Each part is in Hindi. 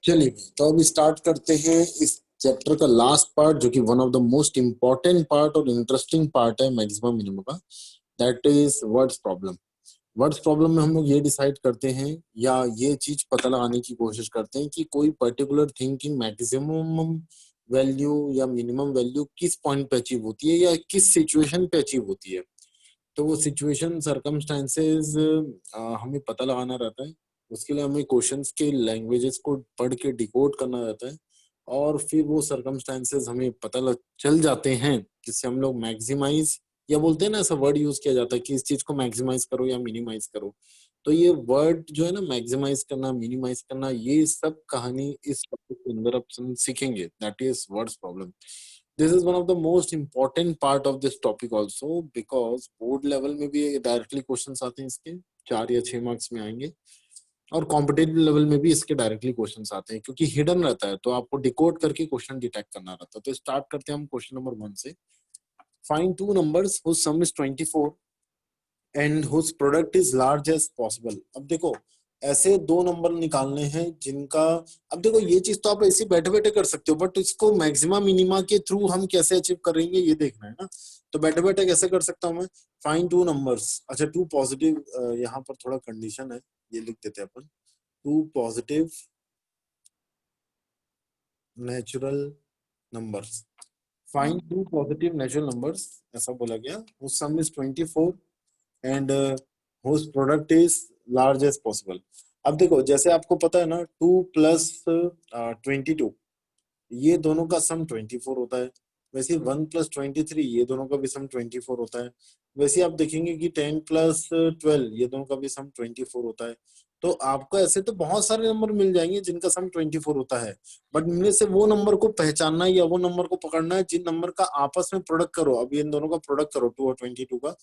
चलिए तो अब स्टार्ट करते हैं इस चैप्टर का लास्ट पार्ट, जो कि one of the most important part और इंटरेस्टिंग पार्ट है मैक्सिमम मिनिमम का। That is words problem. Words problem में हम लोग ये डिसाइड करते हैं या ये चीज पता लगाने की कोशिश करते हैं कि कोई पर्टिकुलर थिंग की मैक्सिमम वैल्यू या मिनिमम वैल्यू किस पॉइंट पे अचीव होती है या किस सिचुएशन पे अचीव होती है। तो वो सिचुएशन सर्कमस्टांसेस हमें पता लगाना रहता है। उसके लिए हमें क्वेश्चंस के लैंग्वेजेस को पढ़ के डिकोड करना रहता है, और फिर वो सर्कमस्टांसेस हमें पता चल जाते हैं जिससे हम लोग मैक्सिमाइज, या बोलते हैं ना, ऐसा वर्ड यूज किया जाता है कि इस चीज को मैक्सिमाइज करो या मिनिमाइज करो। तो ये वर्ड जो है ना, मैक्सिमाइज करना, मिनिमाइज करना, ये सब कहानी इस टॉपिक के अंदर अब हम सीखेंगे। That is words problem. This is one of the most important part of this topic also, because board level में भी डायरेक्टली क्वेश्चंस आते हैं इसके, 4 या 6 मार्क्स में आएंगे। और कॉम्पिटेटिव लेवल में भी इसके डायरेक्टली क्वेश्चंस आते हैं, क्योंकि हिडन रहता है तो आपको डिकोड करके क्वेश्चन डिटेक्ट करना रहता है। तो स्टार्ट करते हैं हम क्वेश्चन नंबर 1 से। Find two numbers whose sum is 24 and whose product is large as possible। अब देखो, ऐसे दो नंबर निकालने हैं जिनका, अब देखो ये चीज तो आप ऐसे बैठे बैठे कर सकते हो, बट इसको मैक्सिमा मिनिमा के थ्रू हम कैसे अचीव करेंगे ये देखना है ना। तो बैठे बैठे कैसे कर सकता हूं मैं? फाइंड टू नंबर्स, अच्छा टू पॉजिटिव, यहाँ पर थोड़ा कंडीशन है, ये लिख देते हैं अपन। Two positive natural numbers, find two positive natural numbers, ऐसा बोला गया। whose sum is 24 and whose product is large as possible. अब देखो, जैसे आपको पता है ना, 2 + 22, ये दोनों का सम 24 होता है। वैसे 1 + 23, ये दोनों का भी सम 24 होता है। वैसे आप देखेंगे कि 10 + 12, ये दोनों का भी सम 24 होता है। तो आपको ऐसे तो बहुत सारे नंबर मिल जाएंगे जिनका सम 24 होता है, बट इनमें से वो नंबर को पहचानना या वो नंबर को पकड़ना है जिन नंबर का आपस में प्रोडक्ट करो। अब इन दोनों का प्रोडक्ट करो 2 और 22 का,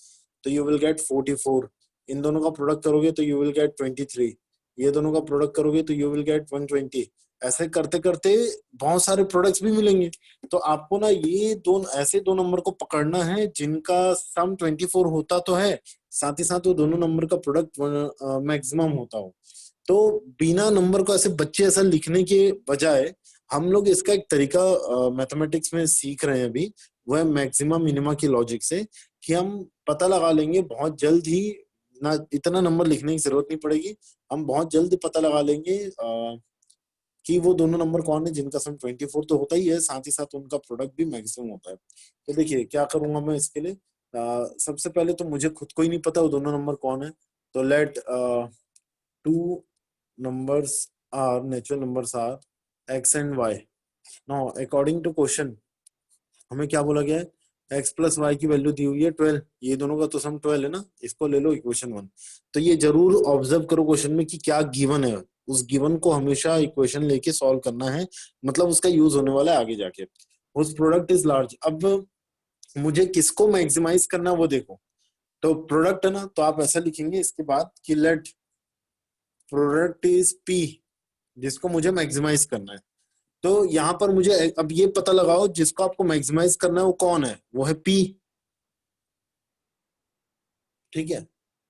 तो यू विल गेट 44। इन दोनों का प्रोडक्ट करोगे तो यू विल गेट 23। ये दोनों का प्रोडक्ट करोगे तो यू विल गेट 120। ऐसे करते करते बहुत सारे प्रोडक्ट्स भी मिलेंगे। तो आपको ना ये दो ऐसे दो नंबर को पकड़ना है जिनका सम 24 होता तो है, साथ ही साथ वो दोनों नंबर का प्रोडक्ट मैक्सिमम होता हो। तो बिना नंबर को ऐसे बच्चे ऐसा लिखने के बजाय हम लोग इसका एक तरीका मैथमेटिक्स में सीख रहे हैं अभी। वो है मैक्सिमम मिनिमा की लॉजिक से, कि हम पता लगा लेंगे बहुत जल्द ही, ना इतना नंबर लिखने की जरूरत नहीं पड़ेगी। हम बहुत जल्द पता लगा लेंगे कि वो दोनों नंबर कौन है जिनका सम 24 तो होता ही है, साथ ही साथ उनका प्रोडक्ट भी मैक्सिमम होता है। तो देखिए क्या करूंगा मैं इसके लिए। सबसे पहले तो मुझे खुद को ही नहीं पता वो दोनों नंबर कौन है। तो let two numbers are natural numbers are X and Y. Now according to question हमें क्या बोला गया है, एक्स प्लस वाई की वैल्यू दी हुई है 12। ये दोनों का तो सम 12 है ना, इसको ले लो इक्वेशन 1। तो ये जरूर ऑब्जर्व करो क्वेश्चन में कि क्या गिवन है। उस गिवन को हमेशा इक्वेशन लेके सॉल्व करना है, मतलब उसका यूज होने वाला है आगे जाके। उस प्रोडक्ट इज लार्ज। अब मुझे किसको मैक्सिमाइज करना है वो देखो। तो प्रोडक्ट है ना, तो आप ऐसा लिखेंगे इसके बाद कि लेट प्रोडक्ट इज पी, जिसको मुझे मैक्सिमाइज करना है। तो यहाँ पर मुझे अब ये पता लगाओ जिसको आपको मैक्सिमाइज करना है वो कौन है, वो है पी। ठीक है।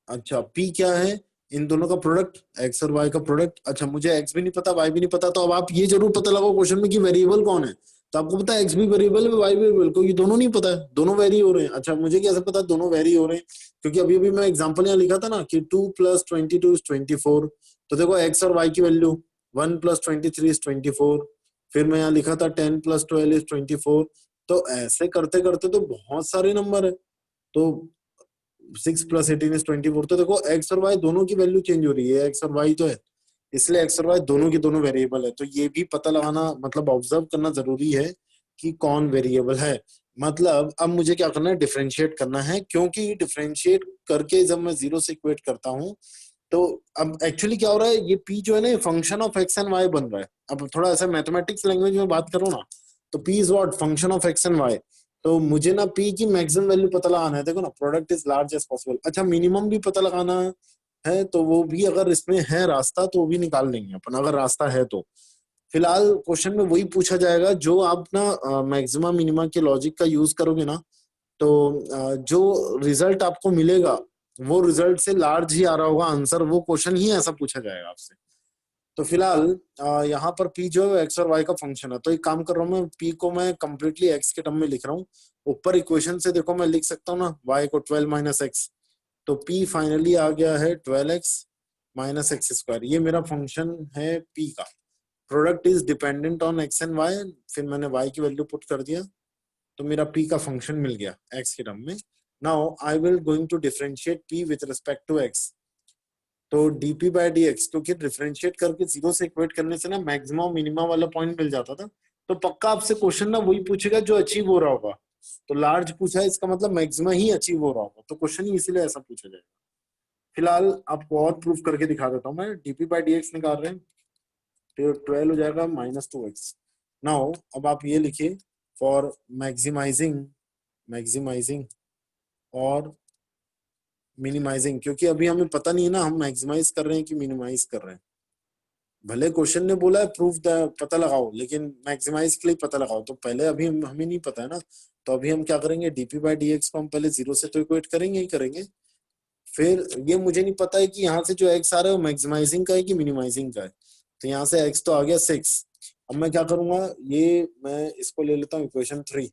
अच्छा पी क्या है? इन दोनों का प्रोडक्ट, एक्स और वाई का प्रोडक्ट। अच्छा मुझे एक्स भी नहीं पता, वाई भी नहीं पता, तो अब आप ये जरूर पता लगाओ क्वेश्चन में कि वेरिएबल कौन है। तो आपको पता है एक्स भी वेरिएबल है, वाई भी वेरिएबल, क्योंकि दोनों नहीं पता है, दोनों वेरी हो रहे हैं। अच्छा मुझे कैसे पता दोनों वेरी हो रहे हैं? क्योंकि अभी अभी मैं एग्जाम्पल यहाँ लिखा था ना कि 2 + 22 इज 24। तो देखो एक्स और वाई की वैल्यू 1 + 23 इज 24। फिर मैं यहाँ लिखा था 10 + 12 इज 24। तो ऐसे करते करते तो बहुत सारे नंबर है। तो 6 + 18 इज 24। तो देखो एक्स और वाई दोनों की वैल्यू चेंज हो रही है, एक्स और वाई तो है, इसलिए एक्स और वाई दोनों की दोनों वेरिएबल है। तो ये भी पता लगाना, मतलब ऑब्जर्व करना जरूरी है कि कौन वेरिएबल है। मतलब अब मुझे क्या करना है, डिफरेंशिएट करना है, क्योंकि डिफरेंशिएट करके जब मैं जीरो से इक्वेट करता हूँ तो अब एक्चुअली क्या हो रहा है, ये पी जो है ना, ये function of X and Y बन रहा है। अब थोड़ा ऐसा मैथमेटिक्स लैंग्वेज में बात करो ना, तो P is what, function of X and Y. तो मुझे ना पी की मैक्सिमम वैल्यू पता लगाना है। देखो ना, product is large as possible. अच्छा मिनिमम भी पता लगाना है, तो वो भी अगर इसमें है रास्ता तो वो भी निकाल लेंगे अपन, अगर रास्ता है तो। फिलहाल क्वेश्चन में वही पूछा जाएगा जो आप ना मैक्सिमम मिनिमम के लॉजिक का यूज करोगे ना, तो जो रिजल्ट आपको मिलेगा वो रिजल्ट से लार्ज ही आ रहा होगा आंसर, वो क्वेश्चन ही ऐसा पूछा जाएगा आपसे। तो फिलहाल यहाँ पर p जो है एक्स और y का फंक्शन है, तो एक काम कर रहा हूँ मैं, p को मैं कंप्लीटली x के टर्म में लिख रहा हूँ। ऊपर इक्वेशन से देखो मैं लिख सकता हूँ ना y को 12 माइनस एक्स, तो p फाइनली आ गया है 12x माइनस एक्स स्क्वायर। ये मेरा फंक्शन है p का। Product is dependent on x and y, फिर मैंने y की वैल्यू पुट कर दिया, तो मेरा p का फंक्शन मिल गया x के टर्म में। Now I will going to differentiate p with respect to x। तो dp बाय dx, क्योंकि डिफरेंशिएट करके जीरो से इक्वेट करने से ना मैक्सिमम मिनिमम वाला पॉइंट मिल जाता था, तो पक्का आपसे क्वेश्चन ना वही पूछेगा जो अचीव हो रहा होगा। तो लार्ज पूछा है, इसका मतलब मैक्सिमम ही अचीव हो रहा होगा, तो क्वेश्चन ही इसीलिए ऐसा पूछा जाएगा। फिलहाल आपको और प्रूफ करके दिखा देता हूँ मैं। डीपी बाई डी एक्स निकाल रहे हैं, तो 12 हो जाएगा -2x। नाउ अब आप ये लिखिए, फॉर मैक्सिमाइजिंग, मैक्सिमाइजिंग और मिनिमाइजिंग, क्योंकि अभी हमें पता नहीं है ना हम मैक्सिमाइज कर रहे हैं कि मिनिमाइज कर रहे हैं। भले क्वेश्चन ने बोला है प्रूफ पता लगाओ, लेकिन मैक्सिमाइज के लिए पता लगाओ, तो पहले अभी हमें नहीं पता है ना, तो अभी हम क्या करेंगे, डीपी बाई डी एक्स को हम पहले जीरो से तो इक्वेट करेंगे ही करेंगे। फिर ये मुझे नहीं पता है कि यहाँ से जो एक्स आ रहा है वो मैक्सिमाइजिंग का है कि मिनिमाइजिंग का है, तो यहाँ से एक्स तो आ गया 6। अब मैं क्या करूंगा, ये मैं इसको ले लेता हूँ इक्वेशन 3।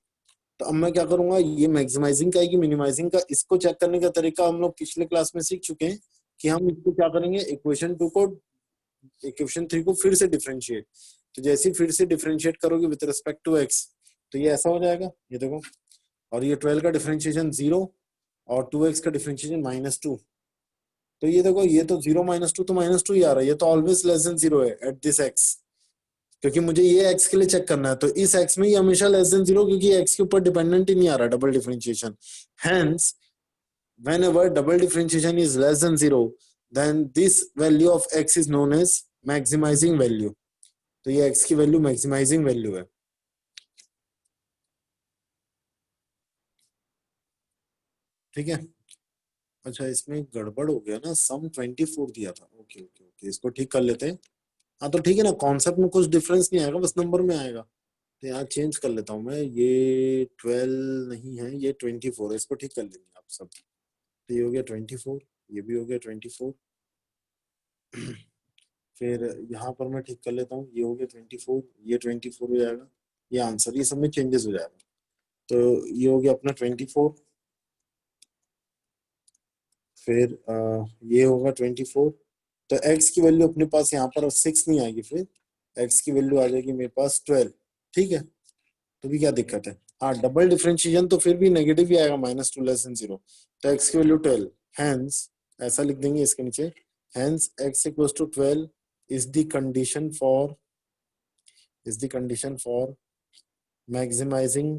तो अब मैं क्या करूंगा, ये मैक्सिमाइजिंग का है कि मिनिमाइजिंग का, इसको चेक करने का तरीका हम लोग पिछले क्लास में सीख चुके हैं कि हम इसको क्या करेंगे, इक्वेशन 3 को फिर से डिफरेंशिएट। तो जैसे ही फिर से डिफरेंशिएट करोगे विद रिस्पेक्ट टू एक्स, तो ये ऐसा हो जाएगा, ये देखो। और ये 12 का डिफरेंशिएशन 0 और 2x का डिफरेंशिएशन -2। तो ये देखो, ये तो 0 -2 तो -2 ही आ रहा है, ये तो ऑलवेज लेस देन 0 है एट दिस x, क्योंकि मुझे ये x के लिए चेक करना है, तो इस x में ये हमेशा लेस देन 0, क्योंकि x के ऊपर डिपेंडेंट ही नहीं आ रहा double differentiation. Hence whenever double differentiation is less than 0, then this value of x is known as maximizing value। तो ये x की वैल्यू मैक्सिमाइजिंग वैल्यू है, ठीक है। अच्छा, इसमें गड़बड़ हो गया ना, सम 24 दिया था, ओके ओके ओके, इसको ठीक कर लेते हैं। हाँ तो ठीक है ना, कॉन्सेप्ट में कुछ डिफरेंस नहीं आएगा, बस नंबर में आएगा। तो यहाँ चेंज कर लेता हूँ मैं, ये 12 नहीं है, ये 24 है, इसको ठीक कर लेंगे आप सब। तो ये हो गया 24, ये भी हो गया 24। फिर यहाँ पर मैं ठीक कर लेता हूँ, ये हो गया 24, ये 24 हो जाएगा, ये आंसर, ये सब में चेंजेस हो जाएगा। तो ये हो गया अपना 24। फिर ये होगा 24। तो x की वैल्यू अपने पास यहाँ पर 6 नहीं आएगी, फिर x की वैल्यू आ जाएगी मेरे पास 12, ठीक है। तो भी क्या दिक्कत है, हाँ डबल डिफरेंशिएशन तो फिर भी नेगेटिव ही आएगा, -2 लेस देन 0। तो x की वैल्यू 12, हैंस ऐसा लिख देंगे इसके नीचे, hence x equals to 12 is the condition for, is the condition for maximizing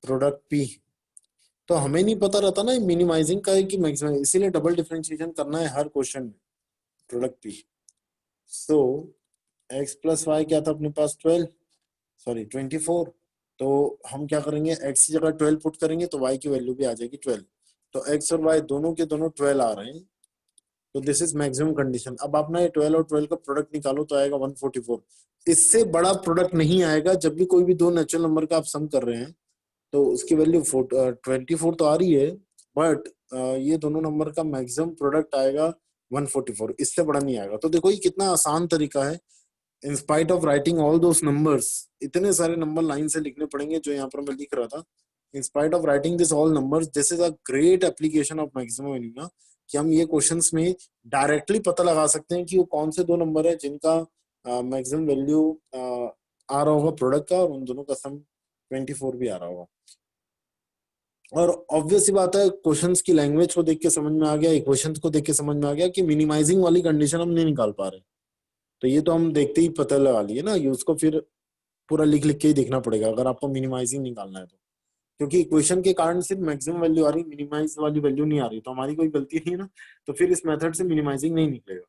product p। तो हमें नहीं पता रहता ना मिनिमाइजिंग का है कि मैक्सिमाइज, इसीलिए डबल डिफरेंशिएशन करना है हर क्वेश्चन में, प्रोडक्ट p। सो x प्लस वाई क्या था अपने पास, 12, सॉरी 24। तो हम क्या करेंगे, x की जगह 12 पुट करेंगे तो y की वैल्यू भी आ जाएगी 12। तो x और y दोनों के दोनों 12 आ रहे हैं, तो दिस इज मैक्सिमम कंडीशन। अब आप ना ये 12 और 12 का प्रोडक्ट निकालो तो आएगा 144। इससे बड़ा प्रोडक्ट नहीं आएगा, जब भी कोई भी दो नेचुरल नंबर का आप सम कर रहे हैं तो उसकी वैल्यू 24 तो आ रही है, बट ये दोनों नंबर का मैक्सिमम प्रोडक्ट आएगा 144, इससे बड़ा नहीं आएगा। तो देखो ये कितना आसान तरीका है, in spite of writing all those numbers, इतने सारे नंबर लाइन से लिखने पड़ेंगे जो यहाँ पर मैं लिख रहा था। In spite of writing this all numbers, this is a great application of maximum minimum, कि हम ये क्वेश्चंस में डायरेक्टली पता लगा सकते हैं कि वो कौन से दो नंबर है जिनका मैक्सिमम वैल्यू आ रहा होगा प्रोडक्ट का, और उन दोनों का सम 24 भी आ रहा होगा। और ऑब्वियस सी बात है, क्वेश्चंस की लैंग्वेज को देख के समझ में आ गया, इक्वेशंस को देख के समझ में आ गया कि मिनिमाइजिंग वाली कंडीशन हम नहीं निकाल पा रहे, तो ये तो हम देखते ही पता लगा लिए ना, ये उसको फिर पूरा लिख लिख के ही देखना पड़ेगा अगर आपको मिनिमाइजिंग निकालना है तो, क्योंकि इक्वेशन के कारण सिर्फ मैक्सिमम वैल्यू आ रही, मिनिमाइज वाली वैल्यू नहीं आ रही, तो हमारी कोई गलती नहीं है ना, तो फिर इस मेथड से मिनिमाइजिंग नहीं निकलेगा।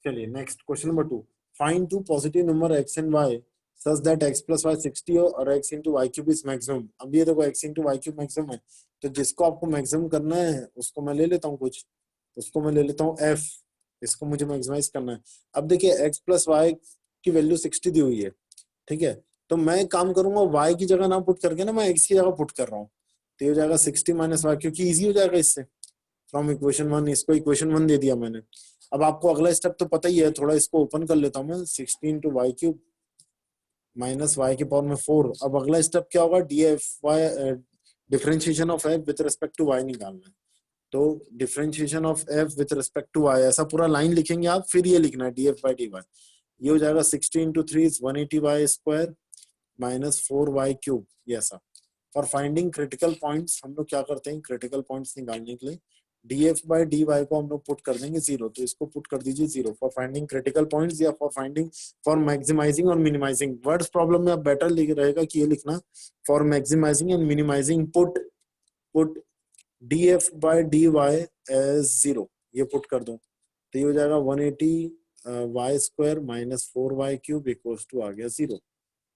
चलिए next question number 2, find two positive number x and y such that x plus Y 60 हो और x into Y cube is maximum. अब ये देखो x into Y cube maximum है, तो जिसको आपको मैक्सिमम करना है उसको मैं ले लेता हूँ कुछ, उसको मैं ले लेता हूँ f, इसको मुझे मैक्सिमाइज करना है। अब देखिए x प्लस वाई की वैल्यू 60 दी हुई है, ठीक है। तो मैं काम करूंगा y की जगह ना पुट करके ना, मैं x की जगह पुट कर रहा हूँ, तो ये हो जाएगा 60 माइनस वाई, क्योंकि ईजी हो जाएगा इससे। फ्रॉम इक्वेशन वन, इसको इक्वेशन वन दे दिया मैंने। अब आपको अगला स्टेप तो पता ही है, थोड़ा इसको ओपन कर लेता हूँ मैं, 16 × y³ माइनस वाई की पावर में 4। अब अगला स्टेप क्या होगा, D F Y, differentiation of F with respect to Y निकालना है। तो differentiation of F with respect to Y, ऐसा पूरा लाइन लिखेंगे आप, फिर ये लिखना है D F by D Y. ये हो जाएगा 60 × 3 इज 180y² माइनस 4y³, ये ऐसा। फॉर फाइंडिंग क्रिटिकल पॉइंट्स हम लोग क्या करते हैं, क्रिटिकल पॉइंट्स निकालने के लिए df बाई डी वाई को हम लोग पुट कर देंगे 0, तो इसको पुट कर दीजिए 0 फॉर फाइंडिंग क्रिटिकल पॉइंट्स, या फॉर फाइंडिंग, फॉर मैक्सिमाइजिंग और मिनिमाइजिंग। वर्ड्स प्रॉब्लम में अब बेटर लिख रहेगा कि ये लिखना for maximising and minimising put df by D y as 0, ये पुट कर दो, तो ये हो जाएगा 180y² minus 4y³ equals to आ गया 0।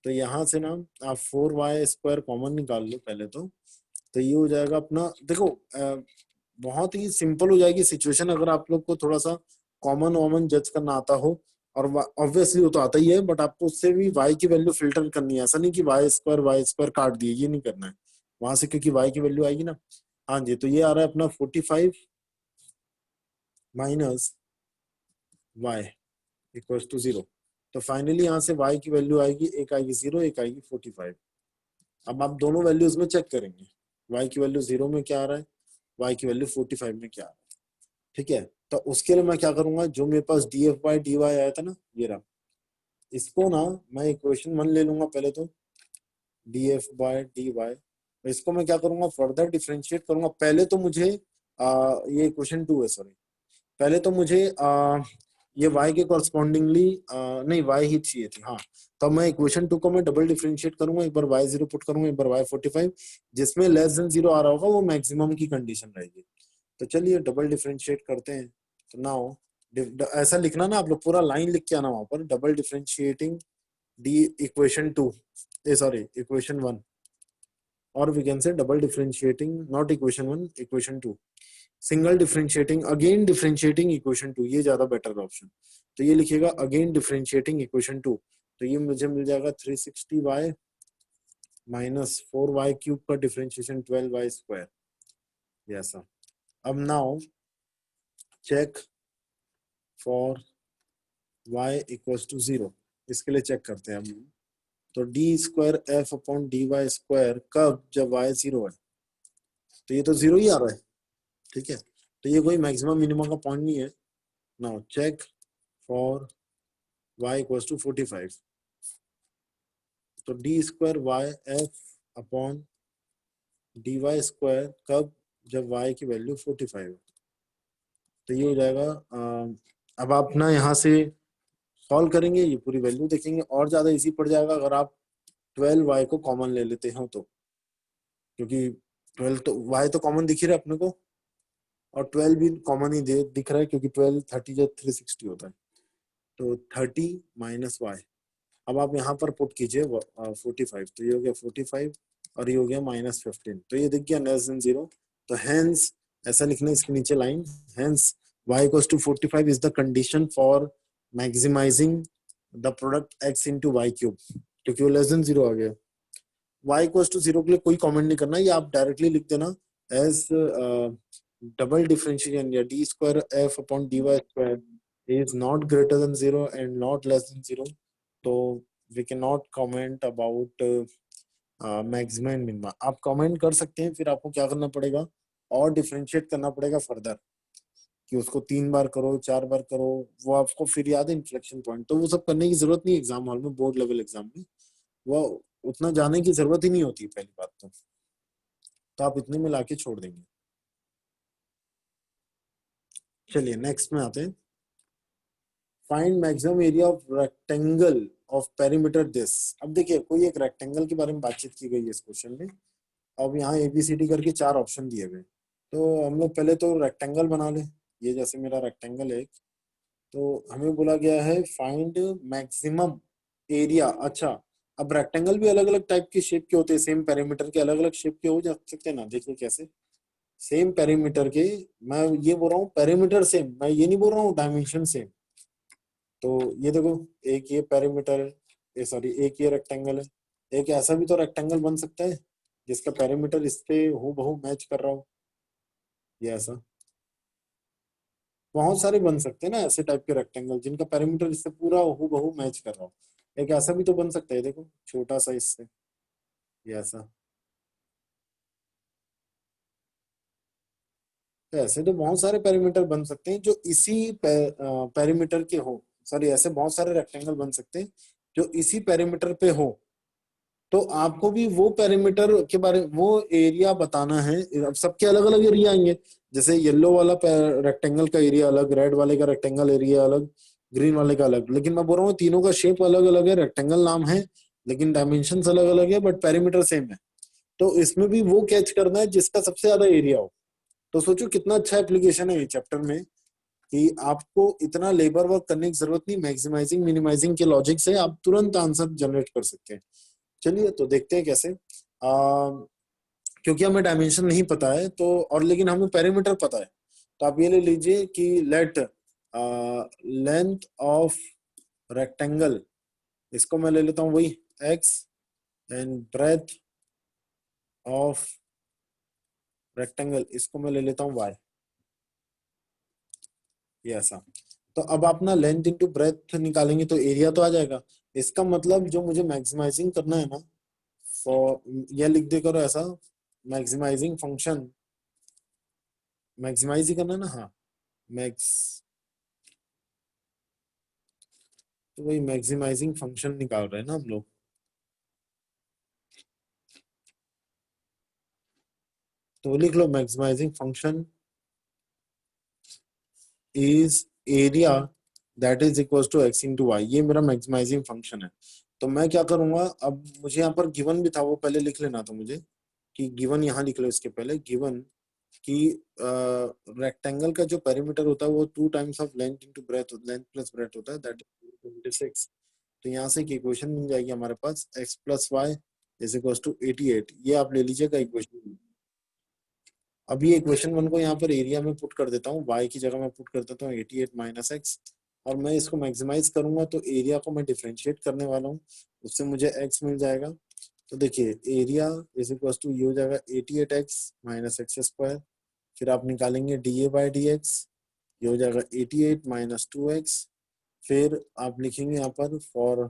तो यहाँ से ना आप 4y² कॉमन निकाल लो पहले तो ये हो जाएगा अपना, देखो बहुत ही सिंपल हो जाएगी सिचुएशन अगर आप लोग को थोड़ा सा कॉमन वॉमन जज करना आता हो। और ऑब्वियसली वो तो आता ही है, बट आपको उससे भी y की वैल्यू फिल्टर करनी है, ऐसा नहीं कि y² काट दिए, ये नहीं करना है वहां से, क्योंकि y की वैल्यू आएगी ना। हाँ जी, तो ये आ रहा है अपना 45 माइनस y इक्वल्स टू 0। तो फाइनली यहाँ से y की वैल्यू आएगी, एक आएगी 0, एक आएगी 45। अब आप दोनों वैल्यूज में चेक करेंगे, y की वैल्यू 0 में क्या आ रहा है, y की वैल्यू 45 में क्या आ रहा है। ठीक है, तो उसके लिए मैं क्या करूंगा, जो मेरे पास df बाई डी वाई आया था ना, ये रहा, इसको ना मैं इक्वेशन वन ले लूंगा पहले तो, df बाई डी वाई। इसको मैं क्या करूंगा, फर्दर डिफ्रेंशिएट करूंगा। पहले तो मुझे ये इक्वेशन टू है, सॉरी, पहले तो मुझे ये y के कॉरस्पॉन्डिंगली नहीं, y ही चाहिए थी, हाँ। तो मैं इक्वेशन टू को मैं डबल डिफरेंशिएट करूंगा, एक बार y0 पुट करूंगा, एक बार y45, जिसमें लेस देन 0 आ रहा होगा वो मैक्सिमम की कंडीशन रहेगी। तो चलिए डबल डिफरेंशिएट करते हैं। तो नाउ ऐसा लिखना ना आप लोग, पूरा लाइन लिख के आना वहां पर, double differentiating the equation two, sorry equation one, और we can say double differentiating not equation one, equation two, single differentiating again differentiating equation two, ये ज्यादा बेटर ऑप्शन। तो ये लिखिएगा अगेन डिफरेंशिएटिंग इक्वेशन टू, तो ये मुझे मिल जाएगा 360y माइनस 4y³ का डिफरेंशिएशन 12y², ऐसा। अब now check for y equals to 0, इसके लिए चेक करते हैं हम। तो d²f/dy² कब, जब y 0 है, तो ये तो 0 ही आ रहा है। ठीक है, तो ये कोई मैक्सिमम मिनिमम का पॉइंट नहीं है। Now check for y equals to 45, तो d²y/f/dy² कब, जब y की वैल्यू 45 है। तो ये हो जाएगा अब आप ना यहाँ से सॉल्व करेंगे, ये पूरी वैल्यू देखेंगे, और ज्यादा इजी पड़ जाएगा अगर आप 12y को कॉमन ले लेते हो तो, क्योंकि 12 तो y तो कॉमन दिख ही रहा है अपने को, और 12 भी कॉमन ही दिख रहा है, क्योंकि 12 30 या 360 होता है। तो 30 माइनस वाई, अब आप यहाँ पर पुट कीजिए 45, तो ये हो गया 45 और ये हो गया -15, तो ये दिख गया लेस देन 0। तो हेंस ऐसा लिखना है इसके नीचे line, hence y equals to 45 is the condition for maximising the product x into y³, क्योंकि वो लेस देन 0 आ गया। y इक्वल्स टू 0 के लिए कोई कमेंट नहीं करना, ये आप डायरेक्टली लिख देना एज डबल डिफरेंशिएशन, या d²f/dy² is not greater than 0 and not less than 0, तो we cannot comment about maximum and minima. आप कमेंट कर सकते हैं, फिर आपको क्या करना पड़ेगा, और डिफरेंशिएट करना पड़ेगा फर्दर, कि उसको 3 बार करो, 4 बार करो, वो आपको फिर याद है इन्फ्लेक्शन पॉइंट, तो वो सब करने की जरूरत नहीं एग्जाम हॉल में, बोर्ड लेवल एग्जाम में वो उतना जाने की जरूरत ही नहीं होती पहली बात तो आप इतने में लाके छोड़ देंगे। चलिए नेक्स्ट में आते हैं, find maximum area of rectangle of perimeter this. अब देखिए कोई एक रेक्टेंगल के बारे में बातचीत की गई है इस क्वेश्चन में। अब यहाँ ABCD करके 4 ऑप्शन दिए गए, तो हम लोग पहले तो रेक्टेंगल बना ले। ये जैसे मेरा रेक्टेंगल है, तो हमें बोला गया है फाइंड मैक्सिमम एरिया। अच्छा, अब रेक्टेंगल भी अलग अलग टाइप के शेप के होते हैं, सेम पेरीमीटर के अलग अलग शेप के हो जा सकते हैं ना। देखिए कैसे, सेम पेरीमीटर के, मैं ये बोल रहा हूँ पेरीमीटर सेम, मैं ये नहीं बोल रहा हूँ डायमेंशन सेम। तो ये देखो, एक ये पेरीमीटर है, ये सॉरी एक ये रेक्टेंगल है, एक ऐसा भी तो रेक्टेंगल बन सकता है जिसका पेरीमीटर इस पे हूबहू मैच कर रहा हो, ये ऐसा। बहुत सारे बन सकते हैं ना ऐसे टाइप के रेक्टेंगल जिनका पेरीमीटर इससे पूरा हूबहू मैच कर रहा हो। एक ऐसा भी तो बन सकता है, देखो छोटा सा इससे, ये ऐसा। तो ऐसे तो बहुत सारे पेरीमीटर बन सकते हैं जो इसी पेरीमीटर के हो। सॉरी, ऐसे बहुत सारे रेक्टेंगल बन सकते हैं जो इसी पेरीमीटर पे हो। तो आपको भी वो पेरीमीटर के बारे, वो एरिया बताना है। अब सबके अलग अलग एरिया आएंगे। जैसे येलो वाला रेक्टेंगल का एरिया अलग, रेड वाले का रेक्टेंगल एरिया अलग, ग्रीन वाले का अलग। लेकिन मैं बोल रहा हूँ तीनों का शेप अलग अलग है, रेक्टेंगल नाम है, लेकिन डायमेंशन अलग अलग है, बट पेरीमीटर सेम है। तो इसमें भी वो कैच करना है जिसका सबसे ज्यादा एरिया हो। तो सोचो कितना अच्छा एप्लीकेशन है ये चैप्टर में, कि आपको इतना लेबर वर्क करने की जरूरत नहीं। मैक्सिमाइजिंग मिनिमाइजिंग के लॉजिक से आप तुरंत आंसर जनरेट कर सकते हैं। चलिए तो देखते हैं कैसे। क्योंकि हमें डायमेंशन नहीं पता है तो, और लेकिन हमें पेरीमीटर पता है। तो आप ये ले लीजिए कि लेट लेंथ ऑफ रेक्टेंगल, इसको मैं ले लेता हूँ वही x, and breadth of rectangle इसको मैं ले लेता हूँ वाई, ये ऐसा। तो अब आप ना लेंथ इंटू ब्रेथ निकालेंगे तो एरिया तो आ जाएगा। इसका मतलब जो मुझे मैक्सिमाइजिंग करना है ना, फॉर, यह लिख दे करो ऐसा, मैक्सिमाइजिंग फंक्शन, मैक्सिमाइज ही करना है ना, हाँ मैक्स, तो वही मैक्सिमाइजिंग फंक्शन निकाल रहे हैं ना हम लोग। तो लिख लो maximising function is area that is equal to x into Y, ये मेरा मैक्सिमाइजिंग फंक्शन है। तो मैं क्या करूंगा, अब मुझे यहाँ पर गिवन भी था, वो पहले लिख लेना था मुझे, कि गिवन यहाँ लिख लो इसके पहले, गिवन कि रेक्टेंगल का जो पेरीमीटर होता है वो 2 times of length into breadth, length plus breadth होता है, दैट इज 26। तो यहाँ से एक इक्वेशन मिल जाएगी हमारे पास, X plus Y is equal to 88। ये आप ले लीजिएगा इक्वेशन। अभी इक्वेशन वन को यहाँ पर एरिया में पुट कर देता हूँ, y की जगह मैं पुट कर देता हूँ 88 माइनस एक्स। और मैं इसको मैक्सिमाइज करूंगा तो एरिया को मैं डिफरेंशिएट करने वाला हूँ, उससे मुझे x मिल जाएगा। तो देखिए एरिया इज इक्वल टू ये हो जाएगा 88x माइनस एक्स स्क्वायर। फिर आप निकालेंगे D a by D x, ये हो जाएगा 88 माइनस 2x। फिर आप लिखेंगे यहाँ पर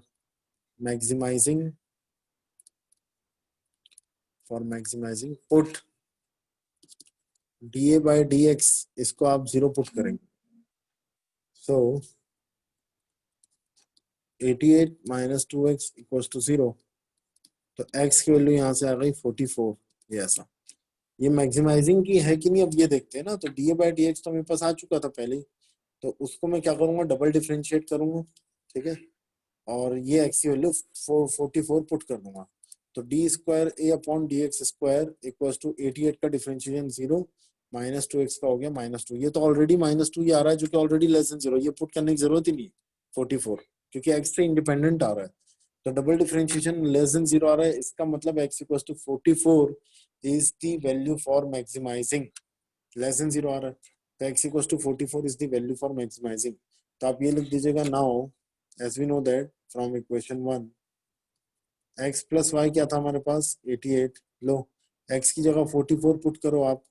maximising for maximising put d a by D x, इसको आप 0 पुट करेंगे। So 88 minus 2x equals to 0। तो x की वैल्यू यहाँ से आ गई 44, ये ऐसा। ये मैक्सिमाइजिंग की है कि नहीं, अब ये देखते हैं ना। तो D a by D x तो मेरे पास आ चुका था पहले ही, तो उसको मैं क्या करूंगा, डबल डिफरेंशिएट करूंगा, ठीक है। और ये x की वैल्यू 44 पुट कर दूंगा। तो D square a upon D x square equals to 88 का डिफरेंशिएशन 0 माइनस 2x का हो गया -2। ये तो ऑलरेडी -2 ये आ रहा है, जो कि ऑलरेडी लेस देन 0, ये पुट करने की जरूरत ही नहीं है 44, क्योंकि x से इंडिपेंडेंट आ रहा है। तो डबल डिफरेंशिएशन लेस देन 0 आ रहा है, इसका मतलब x equals to 44 is the value for maximising. Less than 0 आ रहा है, तो x equals to 44 is the value for maximising. तो आप ये लिख दीजिएगा, now as we know that from equation 1, x plus y क्या था हमारे पास 88। लो x की जगह 44 पुट करो आप,